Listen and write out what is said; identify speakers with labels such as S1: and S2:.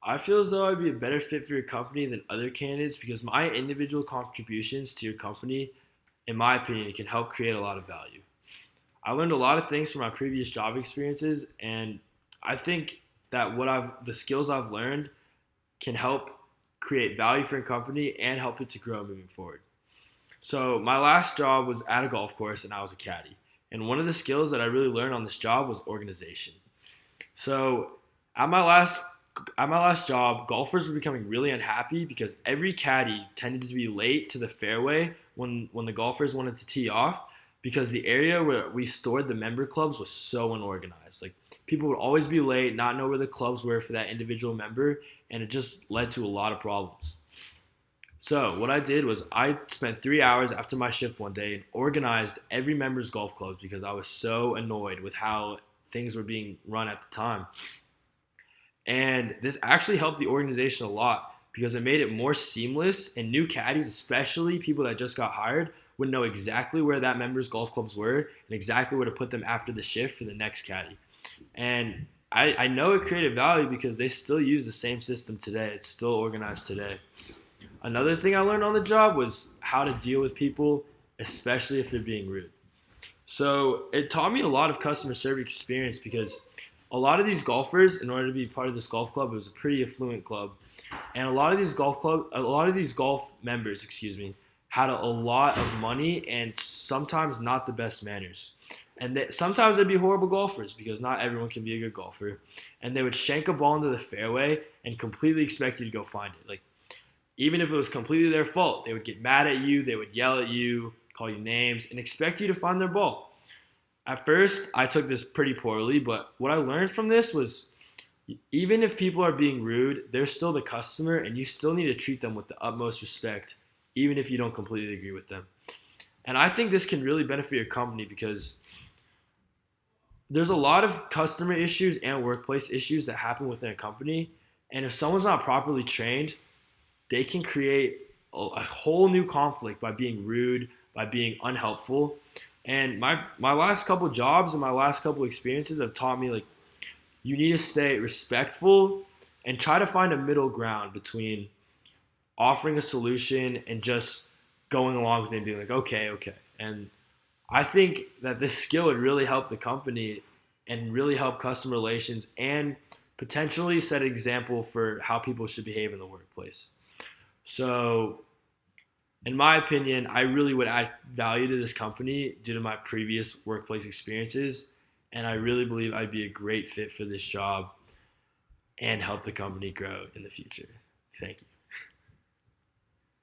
S1: I feel as though I'd be a better fit for your company than other candidates because my individual contributions to your company, in my opinion, can help create a lot of value. I learned a lot of things from my previous job experiences, and I think that the skills I've learned can help create value for your company and help it to grow moving forward. So my last job was at a golf course, and I was a caddy. And one of the skills that I really learned on this job was organization. So at my last at my last job, golfers were becoming really unhappy because every caddy tended to be late to the fairway when the golfers wanted to tee off because the area where we stored the member clubs was so unorganized. Like people would always be late, not know where the clubs were for that individual member, and it just led to a lot of problems. So what I did was I spent 3 hours after my shift one day and organized every member's golf clubs because I was so annoyed with how things were being run at the time. And this actually helped the organization a lot because it made it more seamless, and new caddies, especially people that just got hired, would know exactly where that member's golf clubs were and exactly where to put them after the shift for the next caddy. And I know it created value because they still use the same system today. It's still organized today. Another thing I learned on the job was how to deal with people, especially if they're being rude. So it taught me a lot of customer service experience because a lot of these golfers, in order to be part of this golf club, it was a pretty affluent club, and a lot of these golf members, had a lot of money and sometimes not the best manners. And sometimes they'd be horrible golfers because not everyone can be a good golfer. And they would shank a ball into the fairway and completely expect you to go find it. Like even if it was completely their fault, they would get mad at you, they would yell at you, call you names, and expect you to find their ball. At first, I took this pretty poorly, but what I learned from this was even if people are being rude, they're still the customer, and you still need to treat them with the utmost respect, even if you don't completely agree with them. And I think this can really benefit your company because there's a lot of customer issues and workplace issues that happen within a company, and if someone's not properly trained, they can create a whole new conflict by being rude, by being unhelpful. And my last couple jobs and my last couple experiences have taught me like you need to stay respectful and try to find a middle ground between offering a solution and just going along with it and being like, okay, okay. And I think that this skill would really help the company and really help customer relations and potentially set an example for how people should behave in the workplace. So in my opinion, I really would add value to this company due to my previous workplace experiences, and I really believe I'd be a great fit for this job and help the company grow in the future. Thank you.